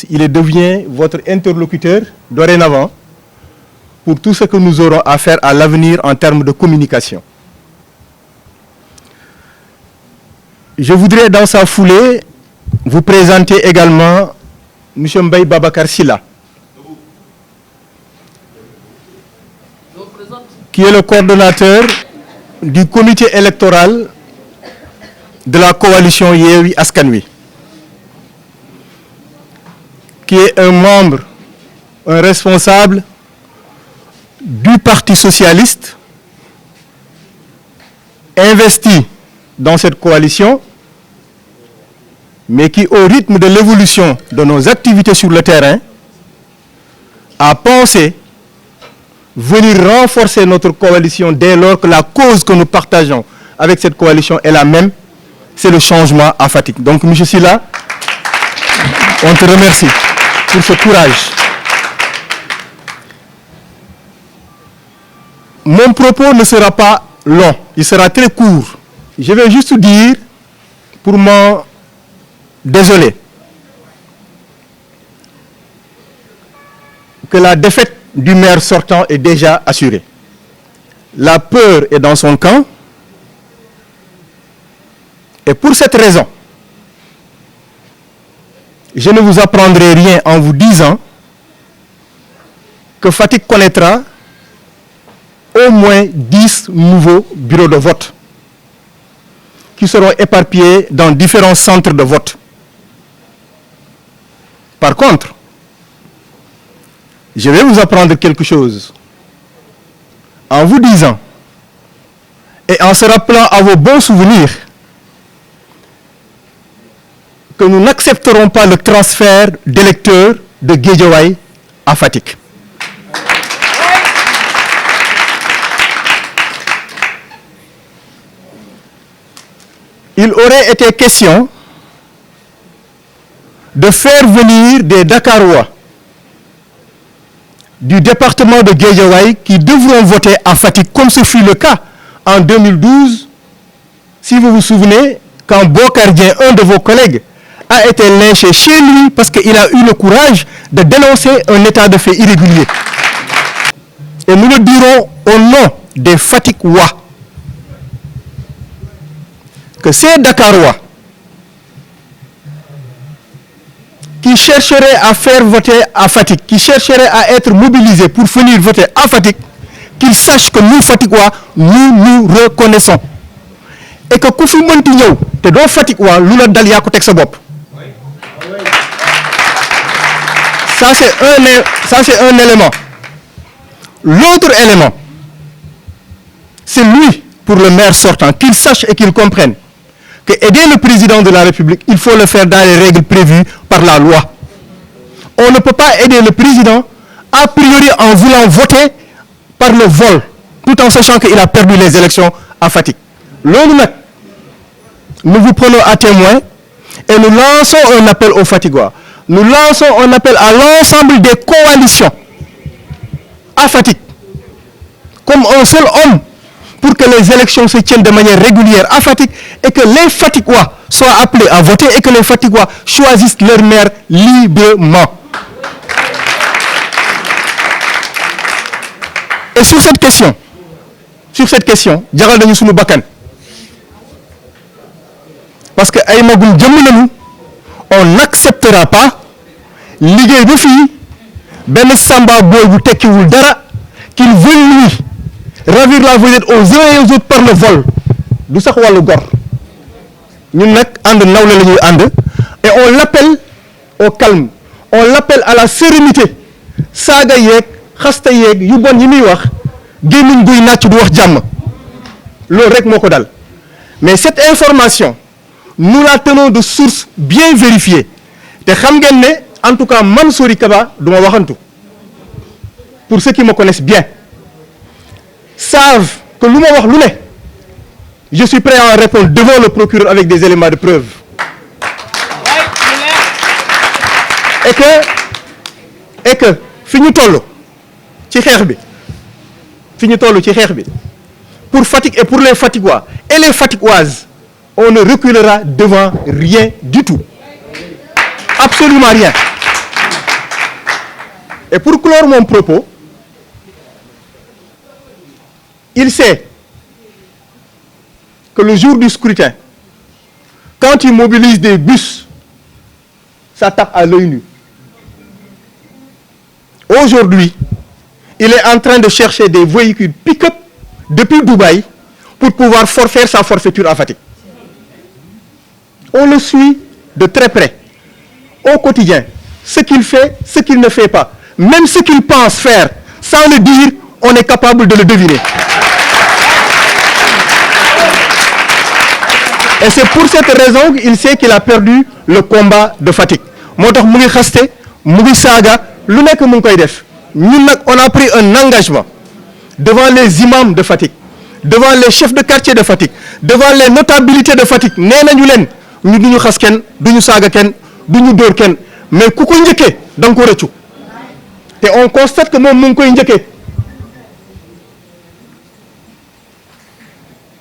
il devient votre interlocuteur dorénavant pour tout ce que nous aurons à faire à l'avenir en termes de communication. Je voudrais dans sa foulée vous présenter également M. Mbaye Babacar Sylla, qui est le coordonnateur du comité électoral de la coalition Yewwi Askan Wi, qui est un membre, un responsable du Parti socialiste, investi dans cette coalition, mais qui, au rythme de l'évolution de nos activités sur le terrain, a pensé venir renforcer notre coalition dès lors que la cause que nous partageons avec cette coalition est la même, c'est le changement à Fatick. Donc, M. Sylla, on te remercie pour ce courage. Mon propos ne sera pas long, il sera très court. Je vais juste dire, pour m'en désoler, que la défaite du maire sortant est déjà assurée. La peur est dans son camp. Et pour cette raison, je ne vous apprendrai rien en vous disant que Fatick connaîtra au moins 10 nouveaux bureaux de vote qui seront éparpillés dans différents centres de vote. Par contre, je vais vous apprendre quelque chose en vous disant et en se rappelant à vos bons souvenirs que nous n'accepterons pas le transfert d'électeurs de Guédiawaye à Fatick. Il aurait été question de faire venir des Dakarois du département de Guédiawaye qui devront voter à Fatick, comme ce fut le cas en 2012, si vous vous souvenez, quand Bokardien, un de vos collègues, a été lynché chez lui parce qu'il a eu le courage de dénoncer un état de fait irrégulier. Et nous le dirons au nom des Fatickois que ces Dakarois qui chercheraient à faire voter à Fatick, qui chercheraient à être mobilisés pour venir voter à Fatick, qu'ils sachent que nous, Fatickois, nous reconnaissons. Et que ku fi mënti ñëw te doo Fatickois lu la dal yaa ko teg sa bopp. Ça, c'est un élément. L'autre élément, c'est lui, pour le maire sortant, qu'il sache et qu'il comprenne que aider le président de la République, il faut le faire dans les règles prévues par la loi. On ne peut pas aider le président a priori en voulant voter par le vol, tout en sachant qu'il a perdu les élections à Fatick. Loolu nag, nous vous prenons à témoin et nous lançons un appel aux Fatickois. Nous lançons un appel à l'ensemble des coalitions à Fatick, comme un seul homme, pour que les élections se tiennent de manière régulière à Fatick et que les Fatickois soient appelés à voter et que les Fatickois choisissent leur maire librement. Et sur cette question, jaral nañu sunu bakkan. Parce que ay magum jëmm nañu, on n'acceptera pas liggéey ba fii benn samba boy bu tekkiwul dara qu'il veuille lui ravir la vedette aux uns et aux autres par le vol du sax wàllu gor. Ñun nag ànd nawle la ñuy ànd et on l'appelle au calme, on l'appelle à la sérénité. Saaga yeeg xasta yeeg yu bon yi muy wax gémmiñ guy nàcc du wax jàmm, loolu rek moo ko dal. Mais cette information nous la tenons de source bien vérifiée te xam ngeen ne en tout cas man Sori Kaba du ma waxantu. Pour ceux qui me connaissent bien savent que lu ma wax lu ne je suis prêt à en répondre devant le procureur avec des éléments de preuve. Et que fi ñu toll ci xeex bi pour Fatick et pour les Fatickois et les Fatickoises, on ne reculera devant rien du tout, absolument rien. Et pour clore mon propos, il sait que le jour du scrutin, quand il mobilise des bus, ça tape à l'œil nu. Aujourd'hui, il est en train de chercher des véhicules pick-up depuis Dubaï pour pouvoir faire sa forfaiture à Fatick. On le suit de très près, au quotidien, ce qu'il fait, ce qu'il ne fait pas. Même ce qu'il pense faire, sans le dire, on est capable de le deviner. Et c'est pour cette raison qu'il sait qu'il a perdu le combat de Fatick. moo tax mu ngi xaste mu ngi saaga lu nekk mu ngi koy def ñun nag on a pris un engagement devant les imams de Fatick, devant les chefs de quartier de Fatick, devant les notabilités de Fatick. Nee nañu leen ñu duñu xas kenn duñu saaga kenn duñu dóor kenn mais ku ko njëkkee da nga ko rëccu te on constate que moom mu ngi koy njëkkee.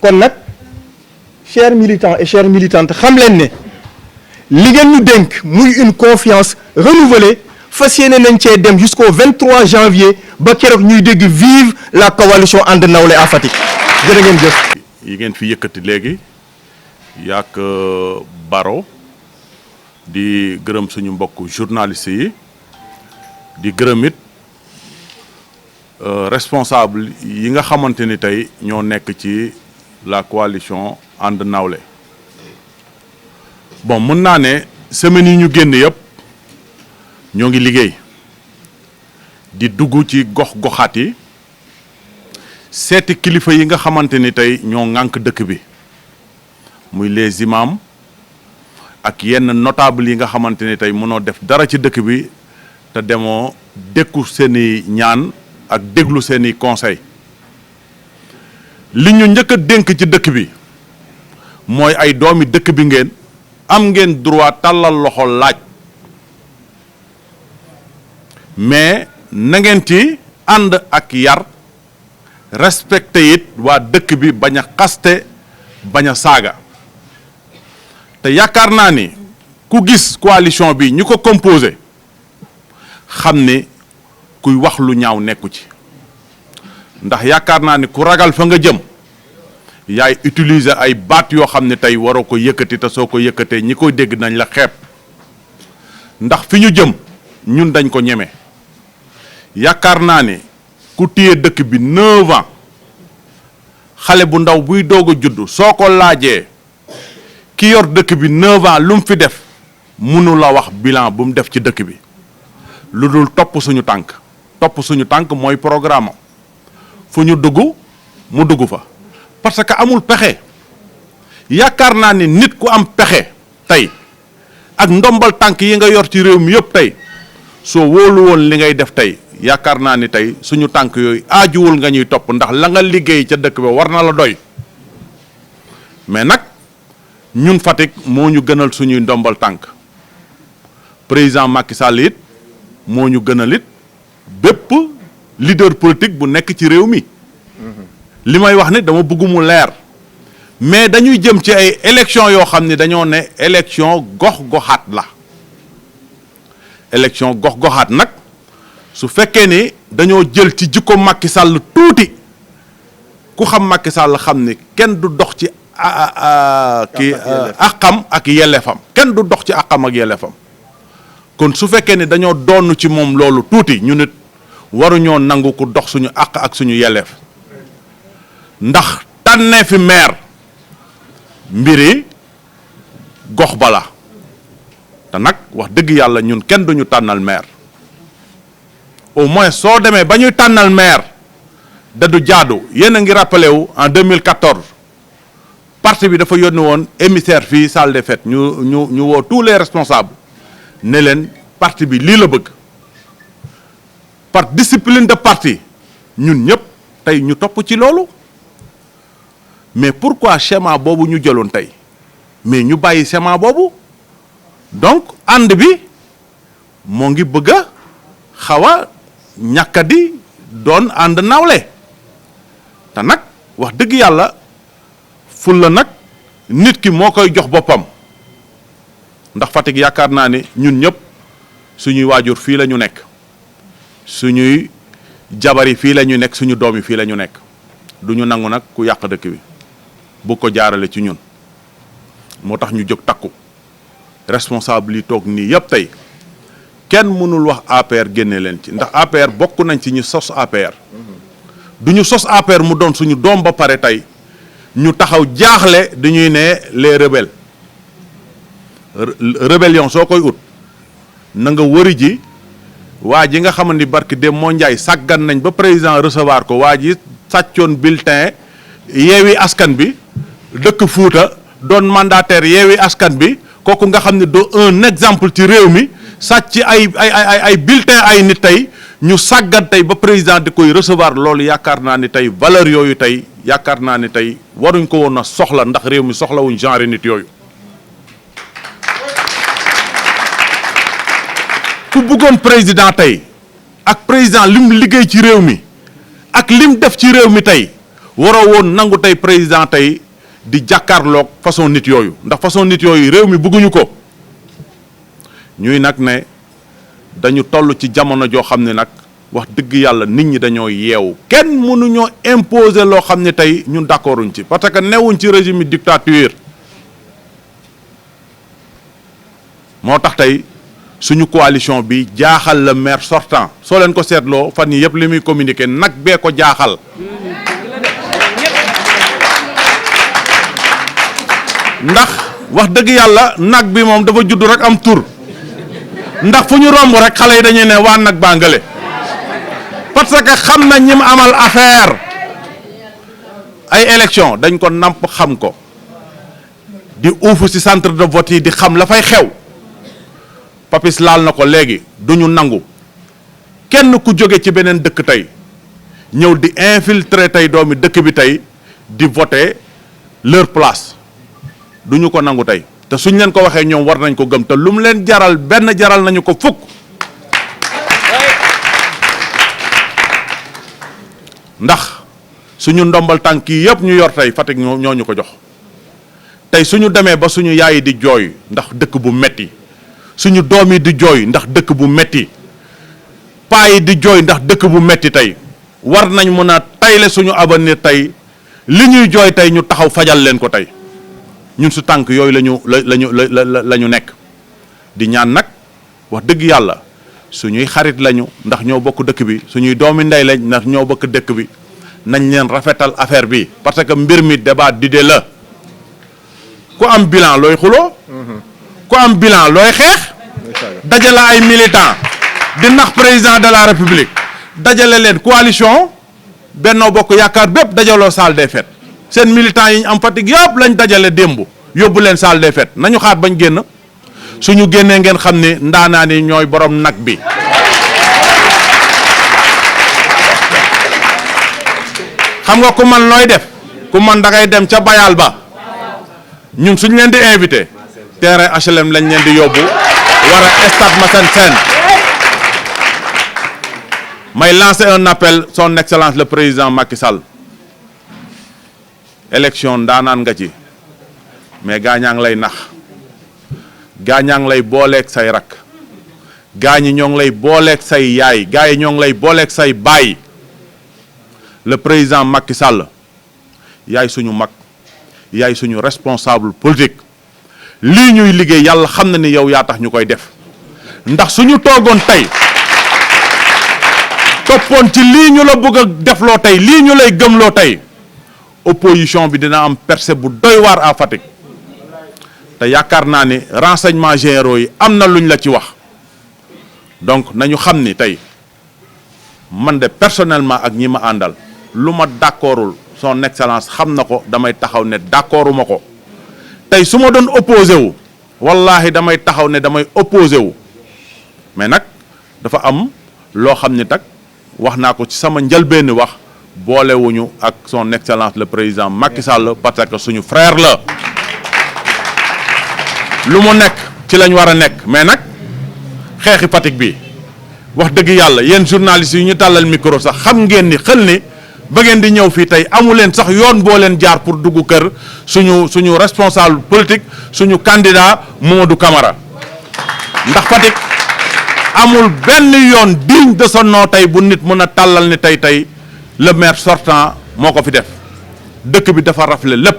kon nag chers militants et chères militantes xam leen ne li ngeen ñu dénk muy une confiance renouvelée fas yéene nañ cee dem jusqu'au 23 janvier ba keroog ñuy dégg vive la coalition And Nawlé à Fatick jërë ngeen jëf. yi ngeen fi yëkkati léegi yaak Baro di gërëm suñu mbokk journaliste yi di gërëm it responsable yi nga xamante ni tey ñoo nekk ci la coalition And Nawlé. Bon mën naa ne semaine yi ñu génn yëpp ñoo ngi liggéey di dugg ci gox-goxaat yi seeti kilifa yi nga xamante ni tey ñoo ŋànk dëkk bi muy les imams ak yenn notable yi nga xamante ni tey mënoo def dara ci dëkk bi te demoo dékku seeni ñaan ak déglu seeni conseil li ñu njëkk a dénk ci dëkk bi mooy ay doomi dëkk bi ngeen am ngeen droit tàllal loxo laaj mais na ngeen ci ànd ak yar respecté it waa dëkk bi bañ a xaste bañ a saaga te yaakaar naa ni ku gis coalition bi ñu ko composé xam ni kuy wax lu ñaaw nekku ci ndax yaakaar naa ni ku ragal fa nga jëm yaay utiliser ay baat yoo xam ne tey waroo ko yëkkati te soo ko yëkkatee ñi koy dégg nañ la xeeb ndax fi ñu jëm ñun dañ ko ñeme yaakaar naa ne ku téye dëkk bi 9 ans xale bu ndaw buy doog a judd soo ko laajee ki yor dëkk bi 9 ans lu mu fi def mënu la wax bilan bu mu def ci dëkk bi lu dul topp suñu tànk mooy programme fu ñu dugg mu dugg fa parce que amul pexe yaakaar naa ni nit ku am pexe tey ak ndombal tànk yi nga yor ci réew mi yëpp tey soo wóolu woon li ngay def tey yaakaar naa ni tey suñu tànk yooyu aajuwul nga ñuy topp ndax la nga liggéey ca dëkk ba war na la doy mais nag ñun Fatick moo ñu gënal suñuy ndombal tànk président Macky Sall it moo ñu gënal it bépp leader politique bu nekk ci réew mi li may wax ne dama bëgg mu leer mais dañuy jëm ci ay élection yoo xam ne dañoo ne élection gox-goxaat la élection gox-goxaat nag su fekkee ni dañoo jël ci jikko Macky Sall tuuti ku xam Macky Sall xam ni kenn du dox ci àqam ak yelleefam kenn du dox ci àqam ak yelleefam kon su fekkee ni dañoo doon ci moom loolu tuuti ñu nit waruñoo nangu ku dox suñu àq ak suñu yelleef ndax tànnee fi maire mbiri gox bala te nag wax dëgg yàlla ñun kenn duñu tànnal maire au moins soo demee ba ñuy tànnal maire da du jaadu yéen a ngi rappelé wu en 2014 parti bi dafa yónni woon émissaire fii salle des fêtes ñu woo tous les responsables ne leen parti bi lii la bëgg par discipline de parti ñun ñëpp tey ñu topp ci loolu mais pourquoi schéma boobu ñu jëloon tey mais ñu bàyyi schéma boobu donc ànd bi moo ngi bëgg a xaw a ñàkkadi doon ànd nawle te nag wax dëgg yàlla ful la nag nit ki moo koy jox boppam ndax Fatick yaakaar naa ne ñun ñëpp suñuy waajur fii la ñu nekk suñuy jabar yi fii la ñu nekk suñu doom yi fii la ñu nekk du ñu nangu nag ku yàq dëkk bi bu ko jaarale ci ñun moo tax ñu jóg takku responsable yi toog nii yëpp tey kenn mënul wax APR génne leen ci ndax APR bokk nañ ci ñu sos APR du ñu sos APR mu doon suñu doom ba pare tey ñu taxaw jaaxle dañuy ne les rebelles rébellion soo koy ut na nga wëri ji waa ji nga xamante ni barki dem moo njaay sàggan nañ ba président recevoir ko waa ji sàccoon bulletin yeewi askan bi dëkk Fuuta doon mandataire yeewi askan bi kooku nga xam ne do un exemple ci réew mi sàcc ay bulletin ay nit tey ñu sàggan tey ba président di koy recevoir loolu yaakaar naa ni tey valeur yooyu tey yaakaar naa ni tey waruñ ko woon a soxla ndax réew mi soxlawuñ genre nit yooyu ku bëggoon président tey ak président lim liggéey ci réew mi ak lim def ci réew mi tey waroo woon nangu tey président tey di jàkkaarloog façon nit yooyu ndax façon nit yooyu réew mi bëgguñu ko ñuy nag ne dañu toll ci jamono joo xam ne nag wax dëgg yàlla nit ñi dañoo yeewu kenn mënuñoo imposer loo xam ne tey ñun d'accorduñ ci parce que newuñ ci régime dictature moo tax tey suñu coalition bi jaaxal le maire sortant soo leen ko seetloo fan yi yëpp li muy communiqué nag bee ko jaaxal ndax wax dëgg yàlla nag bi moom dafa judd rek am tur ndax fu ñu romb rek xale yi dañuy ne waa nag bàngale parce que xam na ñi mu amal affaire ay élection dañ ko namp xam ko di uufu ci centre de vote yi di xam la fay xew Papis laal na ko léegi duñu nangu kenn ku jóge ci beneen dëkk tey ñëw di infiltrer tey doomi dëkk bi tey di voter leur place duñu ko nangu tey te suñ leen ko waxee ñoom war nañ ko gëm te lu mu leen jaral benn jaral nañu ko fukk ndax suñu ndombal tànk yi yëpp ñu yor tey Fatick ñoo ñu ko jox tey suñu demee ba suñu yaay yi di jooy ndax dëkk bu metti suñu doom yi di jooy ndax dëkk bu metti paa yi di jooy ndax dëkk bu metti tey war nañ mën a tayle suñu avenir tey li ñuy jooy tey ñu taxaw fajal leen ko tey ñun su tànk yooyu la ñu nekk di ñaan nag wax dëgg yàlla suñuy xarit lañu ndax ñoo bokk dëkk bi suñuy doomi ndey lañ ndax ñoo bokk dëkk bi nañ leen rafetal affaire bi parce que mbir mi débat d'idée la ku am bilan looy xuloo ku am bilan looy xeex dajale ay militants di nax président de la république dajale leen coalition Benno Bokk Yaakaar bépp dajaloo salle des fêtes seen militants yi ñu am Fatick yëpp lañ dajale démb yóbbu leen salle des fêtes nañu xaar bañ génn suñu génnee ngeen xam ne ndaanaan yi ñooy borom nag bi xam nga ku man looy def ku man da ngay dem ca bayal ba ñun suñ leen di invité terrain HLM lañ leen di yóbbu war a stade Massène Sène may lancer un appel son excellence le président Macky Sall élection ndaanaan nga ci mais gaañaa ngi lay nax gaañaa ngi lay booleeg say rak gaañi ñoo ngi lay booleeg say yaay gaa yi ñoo ngi lay booleeg say baay le président Macky Sall yaay suñu mag yaay suñu responsable politique lii ñuy liggéey yàlla xam na ni yow yaa tax ñu koy def ndax suñu toogoon tey toppoon ci lii ñu la bëgg a defloo tey lii ñu lay gëmloo tey opposition bi dina am percée bu doy waar à Fatick te yaakaar naa ni renseignements généraux yi am na luñ la ci wax donc nañu xam ni tey man de personnellement ak ñi ma àndal lu ma d'accordul son excellence xam na ko damay taxaw ne d'accorduma ko tey su ma doon opposé wu wallahi damay taxaw ne damay opposé wu mais nag dafa am loo xam ni tak wax naa ko ci sama njëlbéen wax boolewuñu ak son excellence le président Macky Sall parce que suñu frère la lu mu nekk ci lañ war a nekk mais nag xeexi Fatick bi wax dëgg yàlla yéen journalistes yi ñu tàllal micro sax xam ngeen ni xel ni ba ngeen di ñëw fii tey amu leen sax yoon boo leen jaar pour dugg kër suñu responsable politique suñu candidat Mamadou Camara ndax Fatick amul benn yoon digne de son nom tey bu nit mën a tàllal ni tey le maire sortant moo ko fi def dëkk bi dafa rafle lépp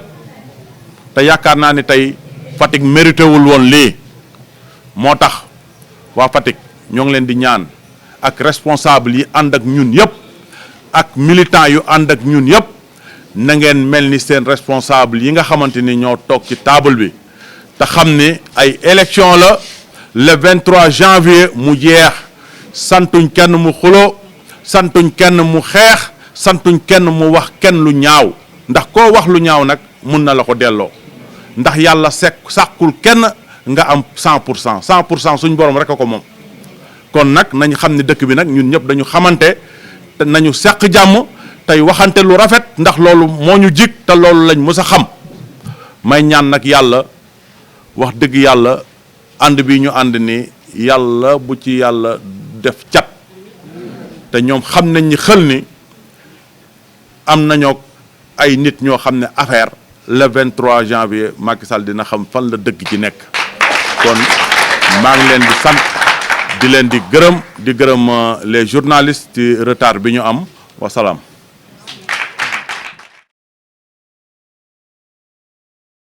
te yaakaar naa ni tey Fatick mérité wul woon lii moo tax waa Fatick ñoo ngi leen di ñaan ak responsable yi ànd ak ñun yëpp ak militant yu ànd ak ñun yëpp na ngeen mel ni seen responsable yi nga xamante ni ñoo toog ci table bi te xam ni ay élection la le 23 janvier mu jeex santuñ kenn mu xulo santuñ kenn mu xeex santuñ kenn mu wax kenn lu ñaaw ndax koo wax lu ñaaw nag mun na la ko delloo ndax yàlla sàkkul kenn nga am 100% suñ borom rek a ko moom kon nag nañ xam ne dëkk bi nag ñun ñëpp dañu xamante te nañu seq jàmm tey waxante lu rafet ndax loolu moo ñu jig te loolu lañ mës a xam may ñaan nag yàlla wax dëgg yàlla ànd bi ñu ànd ni yàlla bu ci yàlla def cat te ñoom xam nañ ni xel ni am nañoo ay nit ñoo xam ne affaire le 23 janvier Macky Sall dina xam fan la dëgg ci nekk kon maa ngi leen di sant di leen di gërëm les journalistes ci retard bi ñu am wasalaam